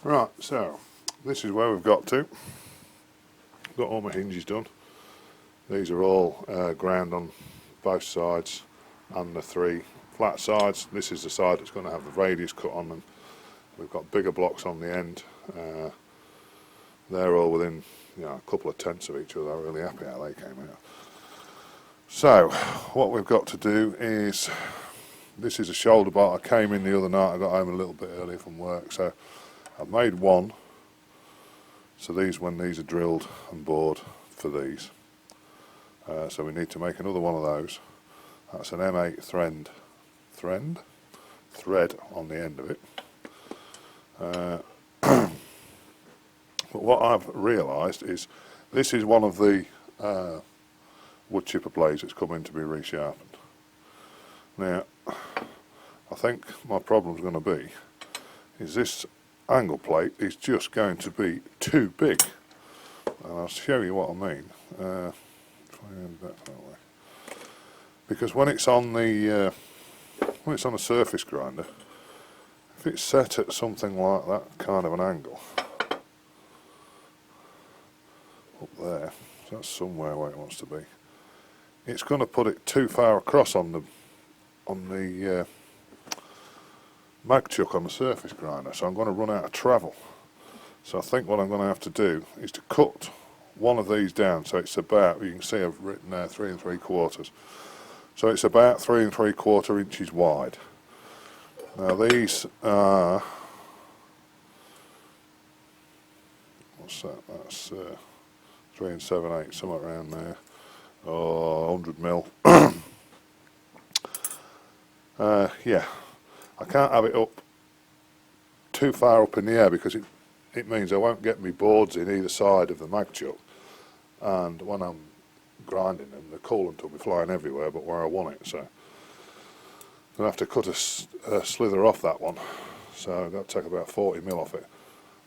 Right, so this is where we've got to. Got all my hinges done. These are all ground on both sides and the three flat sides. This is the side that's going to have the radius cut on them. We've got bigger blocks on the end. They're all within a couple of tenths of each other. I'm really happy how they came out. So what we've got to do is, this is a shoulder bolt. I came in the other night, I got home a little bit early from work, so I've made one. So when these are drilled and bored for these. So we need to make another one of those. That's an M8 thread on the end of it. But what I've realised is this is one of the wood chipper blades that's come in to be resharpened. Now, I think my problem's going to be is this angle plate is just going to be too big, and I'll show you what I mean. If I end that way, because when it's on the surface grinder, if it's set at something like that kind of an angle up there, so that's somewhere where it wants to be, it's going to put it too far across on the mag chuck on the surface grinder, so I'm going to run out of travel. So I think what I'm going to have to do is to cut one of these down, so it's about, you can see I've written there 3 3/4, so it's about 3 3/4 inches wide. Now these are, what's that, that's 3 7/8, somewhere around there, 100 mil. Yeah, I can't have it up too far up in the air because it means I won't get my boards in either side of the mag chuck, and when I'm grinding them, the coolant will be flying everywhere but where I want it. So I'll have to cut a slither off that one, so I've got to take about 40 mil off it.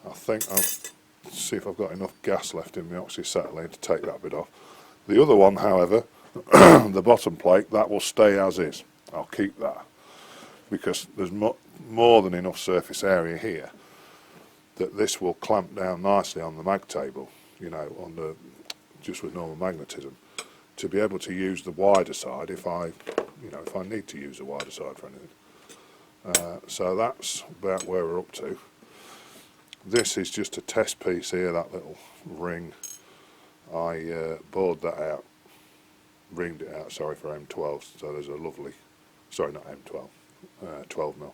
I think I'll see if I've got enough gas left in my oxyacetylene to take that bit off. The other one, however, the bottom plate, that will stay as is. I'll keep that, because there's more than enough surface area here that this will clamp down nicely on the mag table, just with normal magnetism, to be able to use the wider side if I need to use the wider side for anything. So that's about where we're up to. This is just a test piece here, that little ring. I bored that out, ringed it out, sorry, for M12, so there's a lovely, sorry, not M12, 12 mil.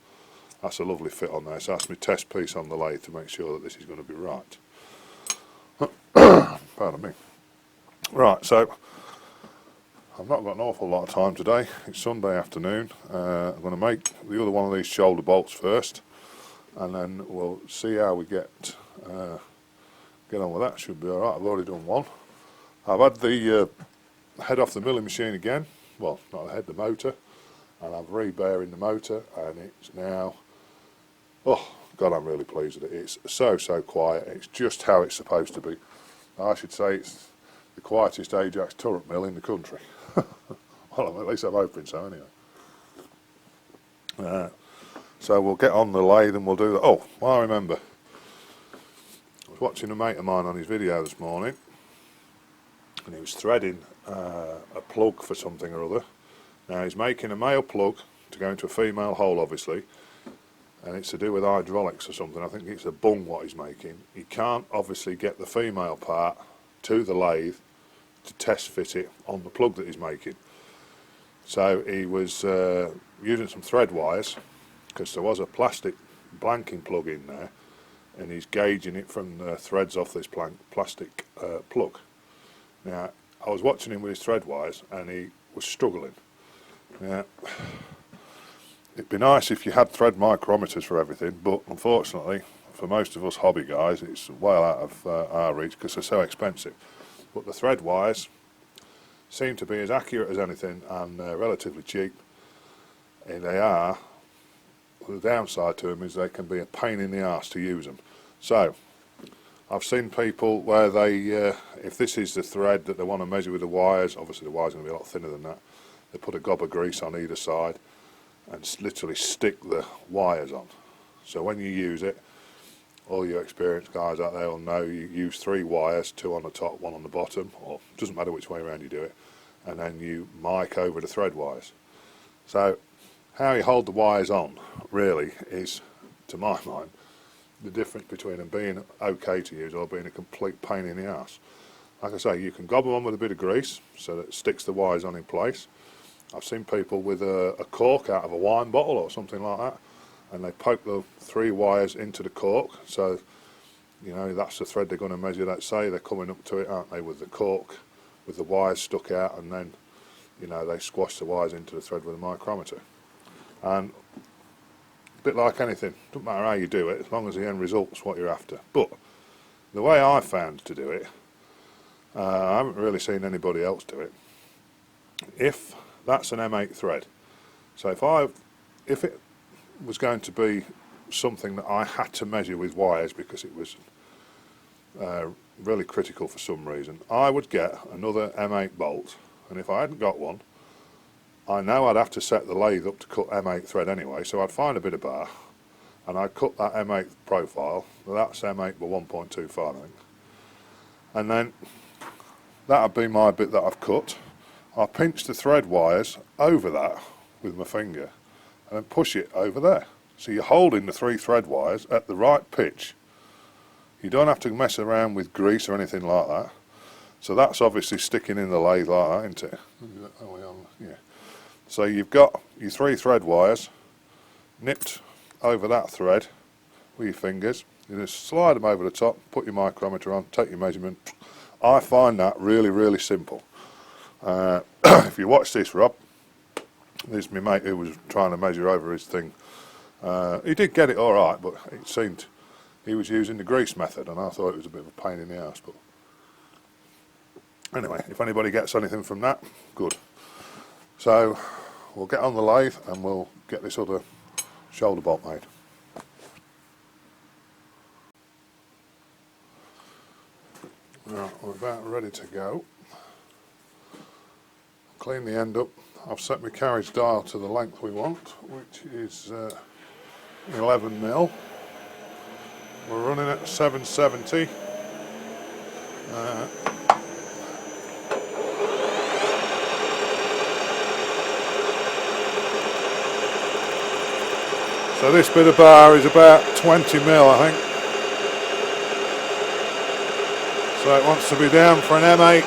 That's a lovely fit on there, so that's my test piece on the lathe to make sure that this is going to be right. Pardon me. Right, so I've not got an awful lot of time today. It's Sunday afternoon. I'm going to make the other one of these shoulder bolts first, and then we'll see how we get on with that. Should be alright. I've already done one. I've had the head off the milling machine again, well, not the head, the motor, and I'm re-bearing the motor, and it's now, oh God, I'm really pleased with it. It's so quiet. It's just how it's supposed to be. I should say it's the quietest Ajax turret mill in the country. Well, at least I'm hoping so anyway. So we'll get on the lathe and we'll do that. Oh, well, I remember, I was watching a mate of mine on his video this morning, and he was threading a plug for something or other. Now he's making a male plug to go into a female hole, obviously, and it's to do with hydraulics or something. I think it's a bung what he's making. He can't obviously get the female part to the lathe to test fit it on the plug that he's making. So he was using some thread wires, because there was a plastic blanking plug in there, and he's gauging it from the threads off this plastic plug. Now, I was watching him with his thread wires, and he was struggling. Now, it'd be nice if you had thread micrometers for everything, but unfortunately, for most of us hobby guys, it's well out of our reach because they're so expensive. But the thread wires seem to be as accurate as anything, and relatively cheap. And they are. The downside to them is they can be a pain in the arse to use them. So, I've seen people where they, if this is the thread that they want to measure with the wires, obviously the wires are going to be a lot thinner than that, they put a gob of grease on either side and literally stick the wires on. So when you use it, all you experienced guys out there will know you use 3 wires, 2 on the top, 1 on the bottom, or doesn't matter which way around you do it, and then you mic over the thread wires. So how you hold the wires on really is, to my mind, the difference between them being okay to use or being a complete pain in the arse. Like I say, you can gob them on with a bit of grease so that it sticks the wires on in place. I've seen people with a cork out of a wine bottle or something like that, and they poke the 3 wires into the cork, so you know that's the thread they're going to measure. Let's say they're coming up to it, aren't they, with the cork, with the wires stuck out, and then you know they squash the wires into the thread with a micrometer. And a bit like anything, doesn't matter how you do it, as long as the end result's what you're after. But the way I found to do it, I haven't really seen anybody else do it. If that's an M8 thread, so if it was going to be something that I had to measure with wires because it was really critical for some reason, I would get another M8 bolt, and if I hadn't got one, I know I'd have to set the lathe up to cut M8 thread anyway, so I'd find a bit of bar and I'd cut that M8 profile. That's M8 by 1.25 I think, and then that'd be my bit that I've cut. I'll pinch the thread wires over that with my finger and then push it over there. So you're holding the 3 thread wires at the right pitch. You don't have to mess around with grease or anything like that. So that's obviously sticking in the lathe like that, isn't it? Yeah. So you've got your 3 thread wires nipped over that thread with your fingers. You just slide them over the top, put your micrometer on, take your measurement. I find that really, really simple. If you watch this, Rob, this is my mate who was trying to measure over his thing. He did get it all right, but it seemed he was using the grease method, and I thought it was a bit of a pain in the ass. But anyway, if anybody gets anything from that, good. So we'll get on the lathe and we'll get this other shoulder bolt made. Right, we're about ready to go. Clean the end up. I've set my carriage dial to the length we want, which is 11mm. We're running at 770. So this bit of bar is about 20mm, I think. So it wants to be down for an M8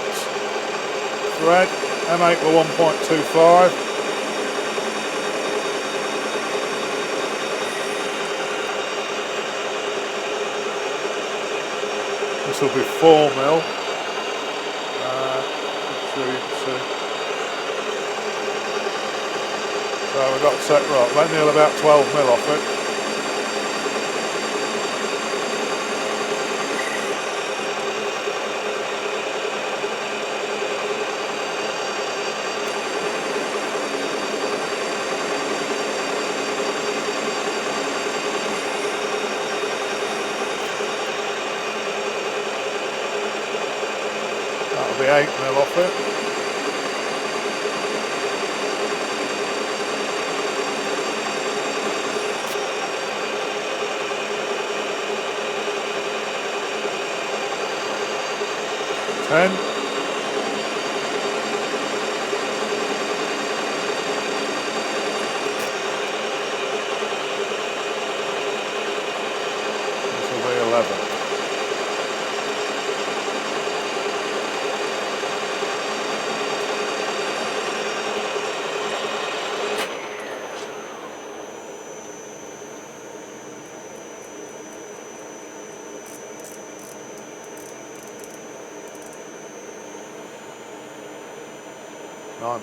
thread. M8 with 1.25. This will be 4mm. So you can see. So we've got set right, about nearly about 12mm off it. That'll be 8mm off it. Ten. This will be 11.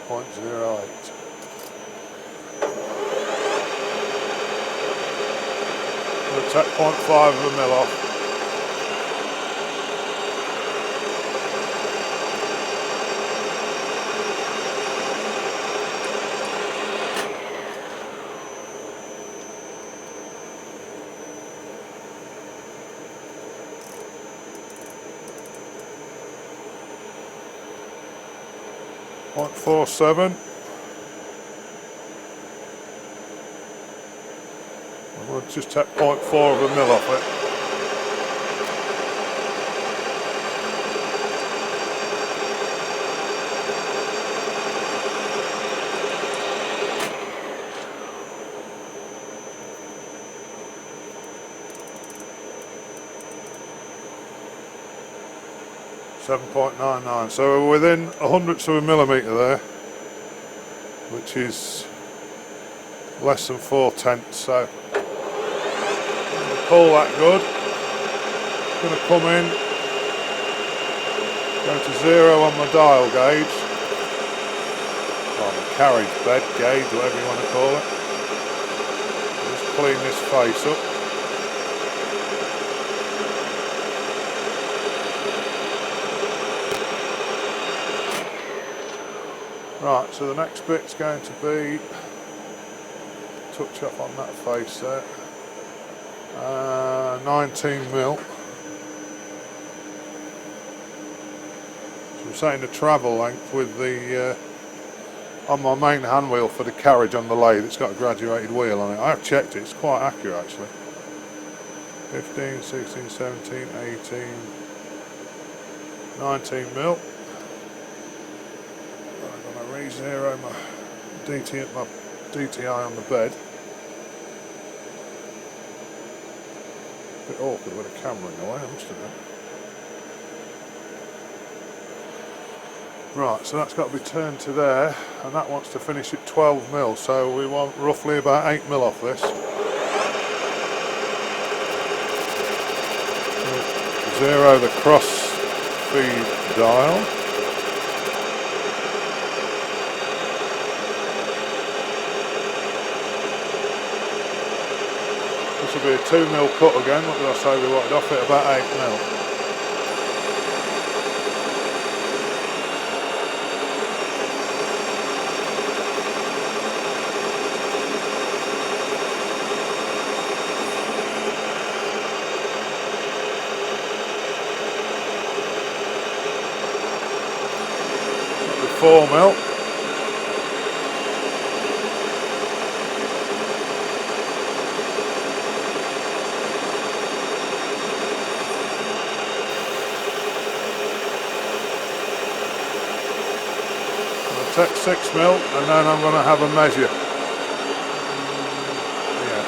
.08. We'll take 0.5 of a mil off. .47. We'll just take 0.4 of a mil off it. 7.99. So we're within 100ths of a millimetre there, which is less than 4/10. So pull that good. Going to come in, go to 0 on my dial gauge, or my carriage bed gauge, whatever you want to call it. Just clean this face up. Right, so the next bit's going to be touch up on that face there. 19mm. So I'm setting the travel length with the on my main hand wheel for the carriage on the lathe. It's got a graduated wheel on it. I've checked it, it's quite accurate actually. 15, 16, 17, 18, 19mm. I'm going to re-zero my DTI on the bed. A bit awkward with a camera in the way, I must admit. Right, so that's got to be turned to there, and that wants to finish at 12mm, so we want roughly about 8mm off this. Zero the cross feed dial. This will be a 2mm cut again. What did I say we wanted off it? About 8mm. That'll be 4mm. Take 6mm and then I'm going to have a measure. Yeah.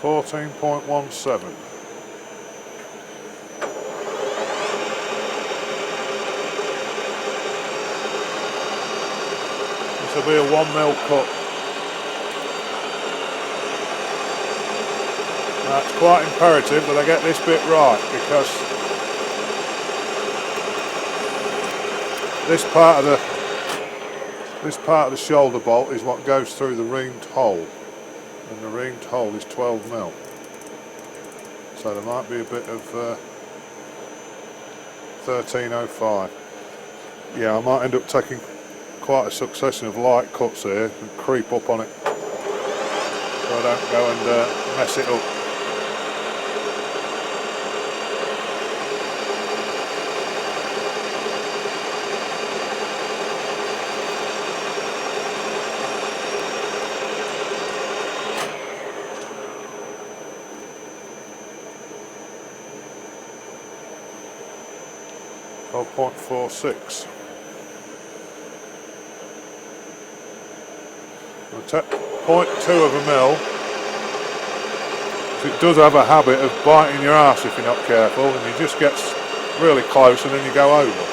.17. This will be a 1mm cut. Now it's quite imperative that I get this bit right, because this part of the shoulder bolt is what goes through the reamed hole, and the reamed hole is 12mm. So there might be a bit of 1305. Yeah, I might end up taking quite a succession of light cuts here and creep up on it, so I don't go and mess it up. .46. I'll take 0.2 of a mil. It does have a habit of biting your arse if you're not careful, and you just get really close and then you go over.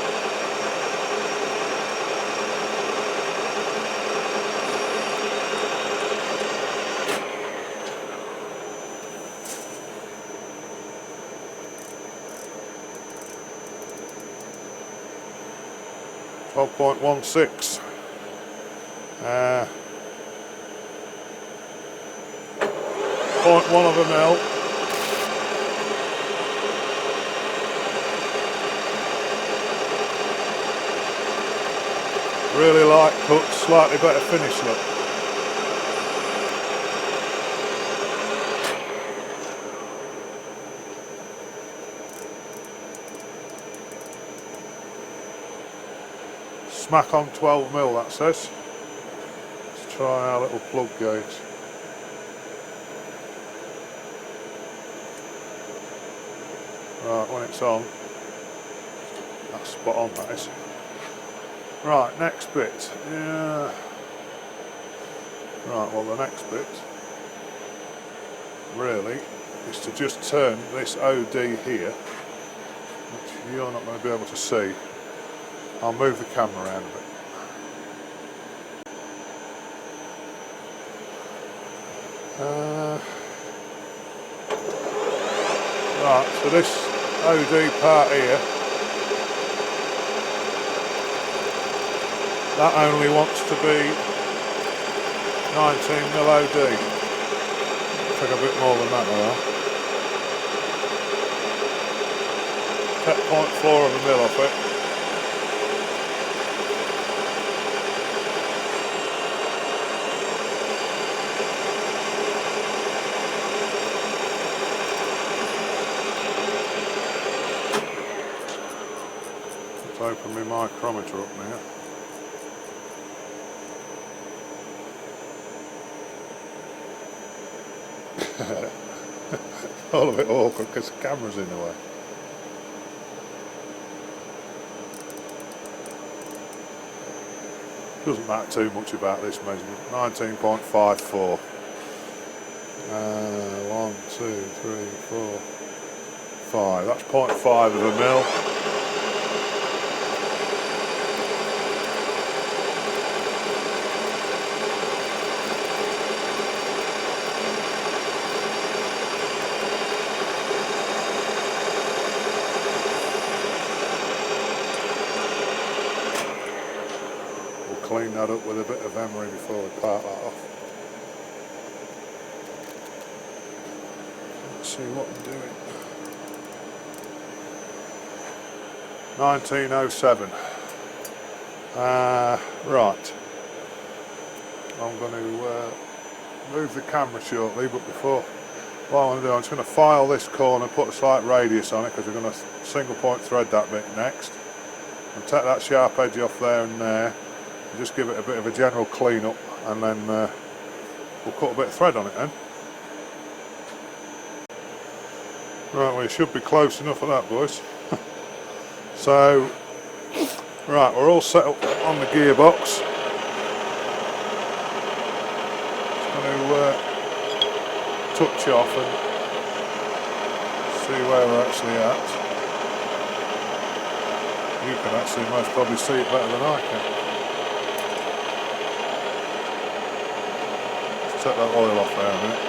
.16. 0.1 of a mil. Really light cut, slightly better finish look. Smack on 12mm, that says. Let's try our little plug gauge. Right, when it's on, that's spot on, that is. Right, next bit. Yeah. Right, well the next bit really is to just turn this OD here, which you're not going to be able to see. I'll move the camera around a bit. Right, so this OD part here, that only wants to be 19mm OD. Take a bit more than that now. Take 0.4 of a mil off it. Let's open my micrometer up now. All a bit awkward because the camera's in the way. Doesn't matter too much about this measurement. 19.54. 1, 2, 3, 4, 5. That's 0.5 of a mil. Clean that up with a bit of emery before we part that off. Let's see what I'm doing. 1907. Right. I'm going to move the camera shortly, but before, what I'm going to do, I'm just going to file this corner, put a slight radius on it because we're going to single point thread that bit next. And take that sharp edge off there and there. Just give it a bit of a general clean up, and then we'll cut a bit of thread on it then. Right, we should be close enough for that, boys. So, right, we're all set up on the gearbox. Just going to touch off and see where we're actually at. You can actually most probably see it better than I can. Take that oil off there a minute.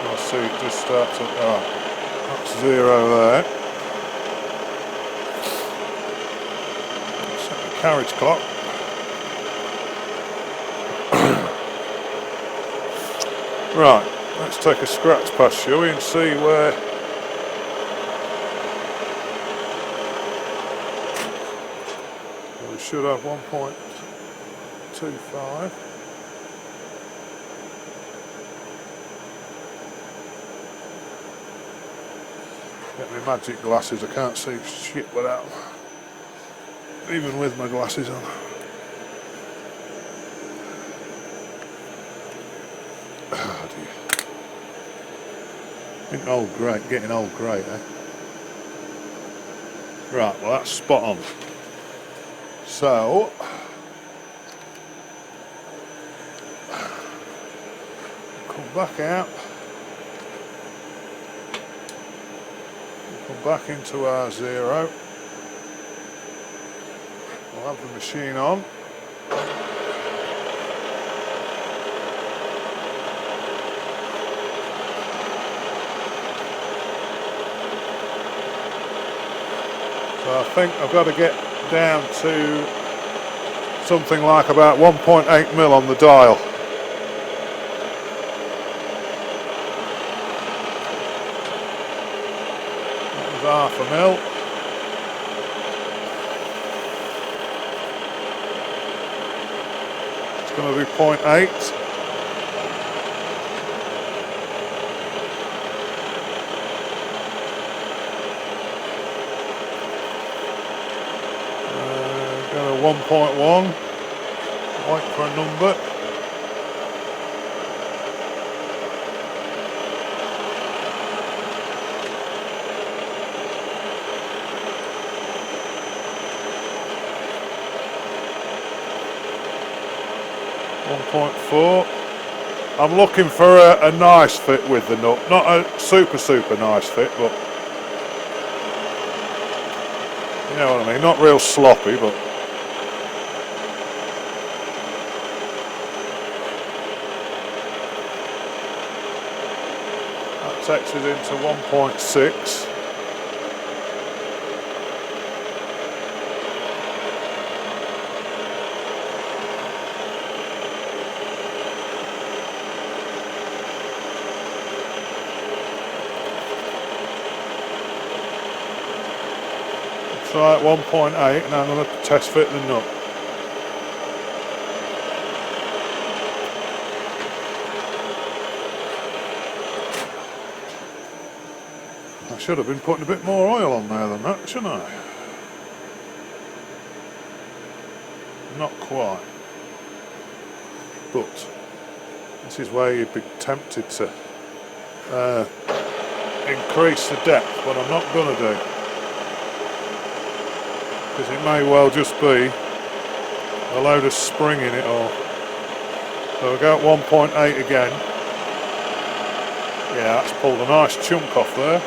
I'll see it just starts up. Alright, that's 0 there. Set the carriage clock. Right, let's take a scratch past, shall we, and see where. Well, we should have 1.25. Get my magic glasses, I can't see shit without them, even with my glasses on. Oh dear. Getting old great, eh? Right, well that's spot on. So come back out, come back into our 0. We'll have the machine on. So I think I've got to get down to something like about 1.8 mil on the dial. That was half a mil. It's going to be 0.8. Go to 1.1. Wait for a number. 1.4. I'm looking for a nice fit with the nut, not a super nice fit, but you know what I mean, not real sloppy, but that takes us into 1.6. Try at 1.8 and I'm going to test fit the nut. I should have been putting a bit more oil on there than that, shouldn't I? Not quite. But this is where you'd be tempted to increase the depth, but I'm not going to do. Because it may well just be a load of spring in it all. So we'll go at 1.8 again. Yeah, that's pulled a nice chunk off there.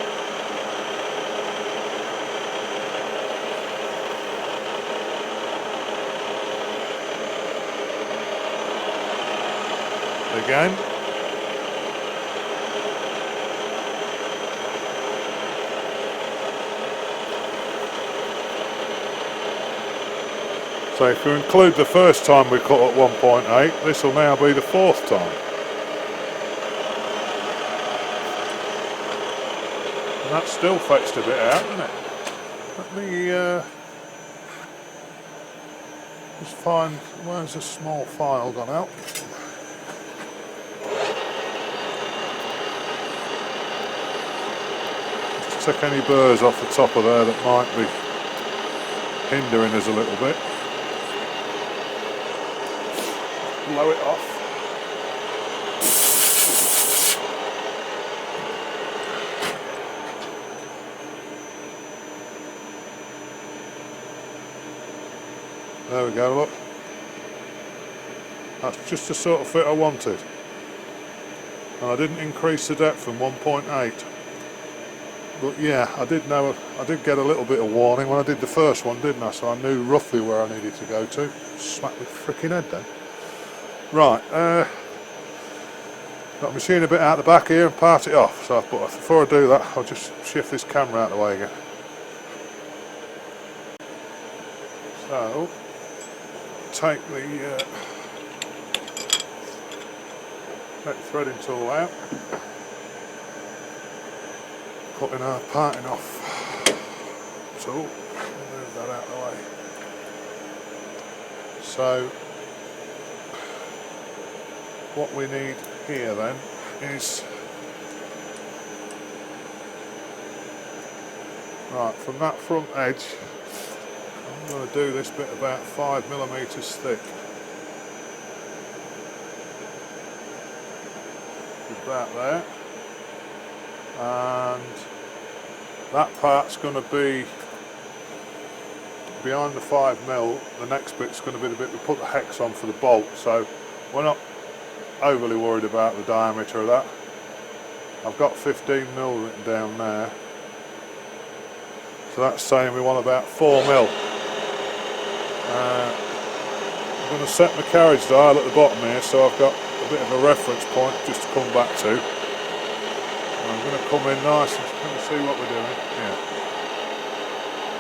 Again. So if you include the first time we cut at 1.8, this will now be the fourth time. And that's still fetched a bit out, isn't it? Let me just find, where's the small file gone out? Just take any burrs off the top of there that might be hindering us a little bit. Blow it off. There we go, look. That's just the sort of fit I wanted. And I didn't increase the depth from 1.8. But yeah, I did get a little bit of warning when I did the first one, didn't I? So I knew roughly where I needed to go to. Smack my freaking head then. Right, got a machine a bit out the back here and part it off. So but before I do that, I'll just shift this camera out of the way again. So, take the threading tool out, put in our parting off tool, move that out of the way. So, what we need here then is, right, from that front edge, I'm going to do this bit about 5mm thick. Just about there. And that part's going to be behind the 5mm. The next bit's going to be the bit we put the hex on for the bolt. So we're not overly worried about the diameter of that. I've got 15mm written down there. So that's saying we want about 4mm. I'm going to set my carriage dial at the bottom here, so I've got a bit of a reference point just to come back to. And I'm going to come in nice and kind of see what we're doing. Yeah.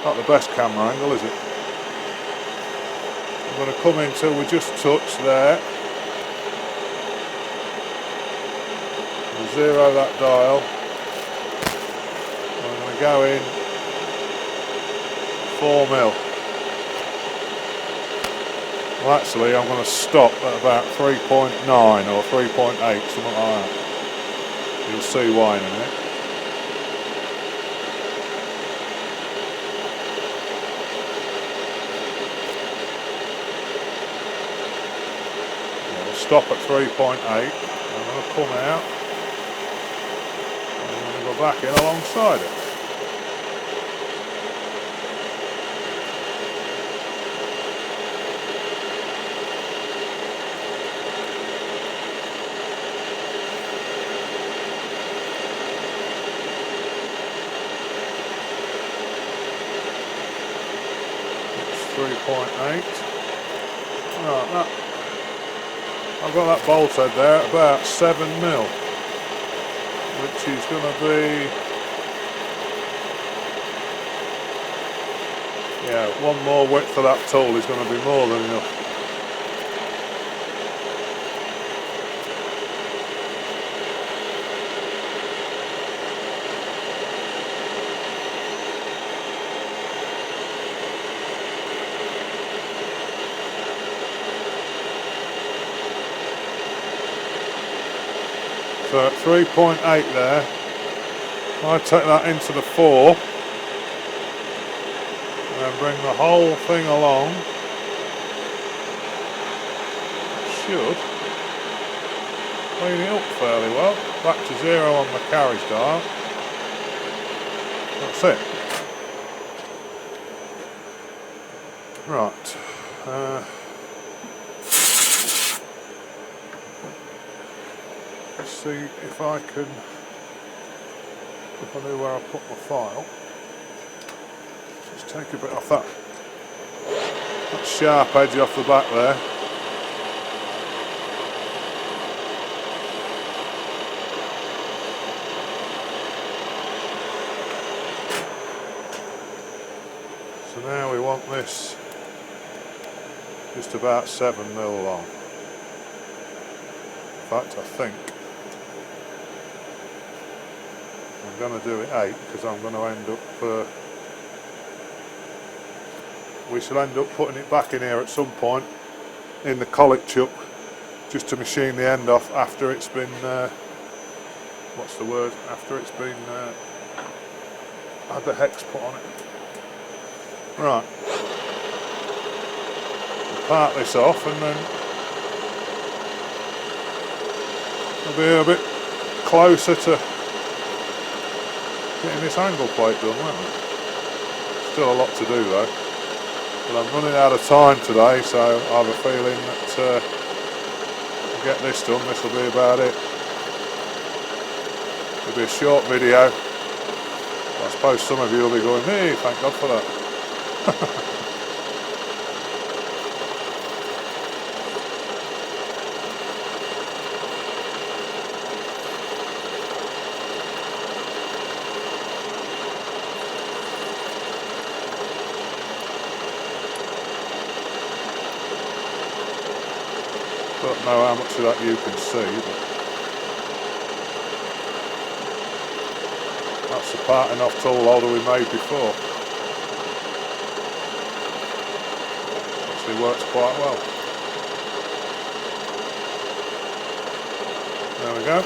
Not the best camera angle, is it? I'm going to come in till we just touch there. We'll zero that dial. I'm going to go in 4mm. Well, actually, I'm going to stop at about 3.9 or 3.8, something like that. You'll see why in a minute. Yeah, we'll stop at 3.8. I'm going to come out. And I'm going to go back in alongside it. 3.8. Right, I've got that bolt head there at about 7mm, which is going to be, yeah, one more width of that tool is going to be more than enough. So at 3.8 there, I take that into the 4 and then bring the whole thing along. Should clean it up fairly well. Back to 0 on the carriage dial. That's it. Right. Let's see if I knew where I put my file. Just take a bit off that sharp edge off the back there. So now we want this just about 7mm long. In fact, I think I'm going to do it 8 because I'm going to end up, we shall end up putting it back in here at some point in the collet chuck just to machine the end off after it's been, what's the word, after it's been, had the hex put on it. Right, we'll part this off and then we'll be a bit closer to getting this angle plate done, won't we? Still a lot to do though. But I'm running out of time today, so I have a feeling that to get this done, this will be about it. It'll be a short video. I suppose some of you will be going, hey, thank God for that. Don't know how much of that you can see, but that's the parting off tool holder we made before. Actually works quite well. There we go.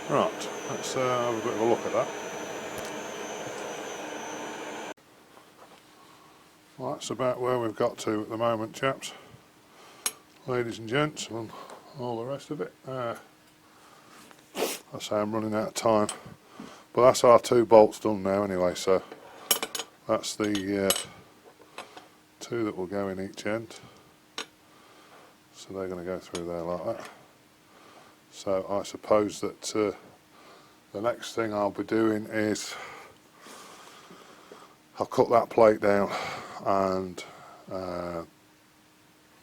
Right, let's have a bit of a look at that. Well, that's about where we've got to at the moment, chaps, ladies and gents, and all the rest of it. I say I'm running out of time, but that's our 2 bolts done now anyway, so that's the 2 that will go in each end, so they're going to go through there like that. So I suppose that the next thing I'll be doing is I'll cut that plate down and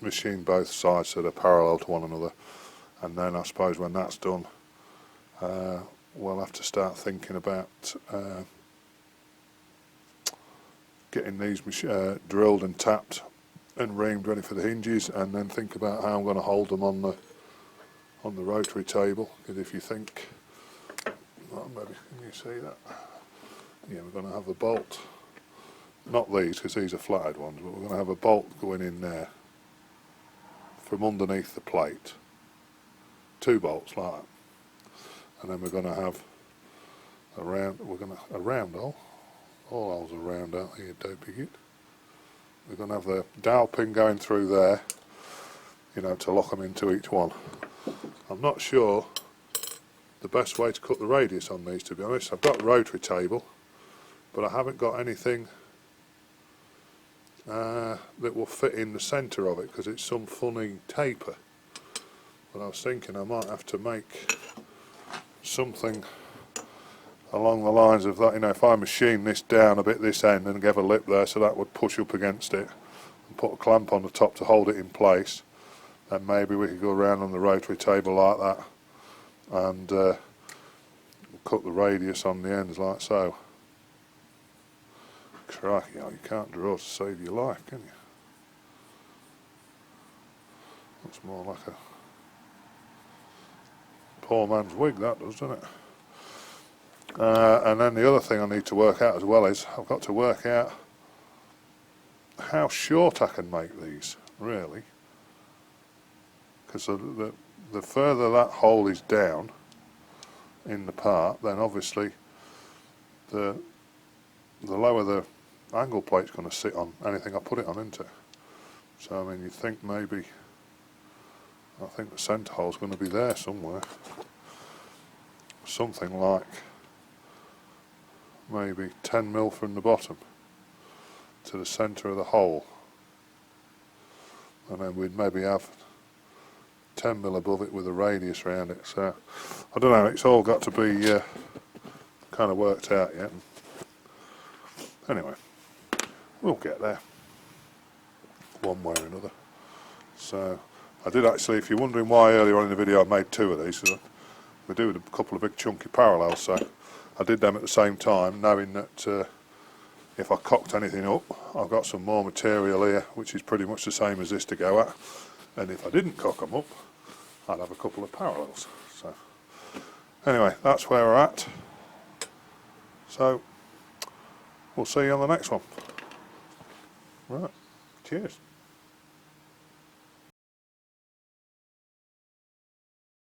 machine both sides so they're parallel to one another, and then I suppose when that's done we'll have to start thinking about getting these drilled and tapped and reamed ready for the hinges, and then think about how I'm going to hold them on the rotary table. Because if you think, well, maybe can you see that? Yeah, we're going to have a bolt. Not these, because these are flatted ones, but we're going to have a bolt going in there from underneath the plate. 2 bolts like that. And then we're going to have a round hole. All holes are round out here, dopey git. We're going to have the dowel pin going through there, you know, to lock them into each one. I'm not sure the best way to cut the radius on these, to be honest. I've got a rotary table, but I haven't got anything that will fit in the centre of it because it's some funny taper. But I was thinking I might have to make something along the lines of that, you know, if I machine this down a bit this end and give a lip there so that would push up against it and put a clamp on the top to hold it in place, then maybe we could go around on the rotary table like that and cut the radius on the ends like so. Crikey, oh, you can't draw to save your life, can you? Looks more like a poor man's wig, that does, doesn't it? And then the other thing I need to work out as well is I've got to work out how short I can make these, really. Because the further that hole is down in the part, then obviously the lower the angle plate's going to sit on anything I put it on, isn't it? So I mean, you think maybe, I think the centre hole's going to be there somewhere. Something like maybe 10 mil from the bottom to the centre of the hole, and then we'd maybe have 10 mil above it with a radius around it. So I don't know, it's all got to be kind of worked out yet. Anyway, we'll get there one way or another. So I did actually, if you're wondering why earlier on in the video I made two of these, we do a couple of big chunky parallels, so I did them at the same time, knowing that if I cocked anything up, I've got some more material here which is pretty much the same as this to go at, and if I didn't cock them up, I'd have a couple of parallels. So anyway, that's where we're at. So we'll see you on the next one. Right, cheers.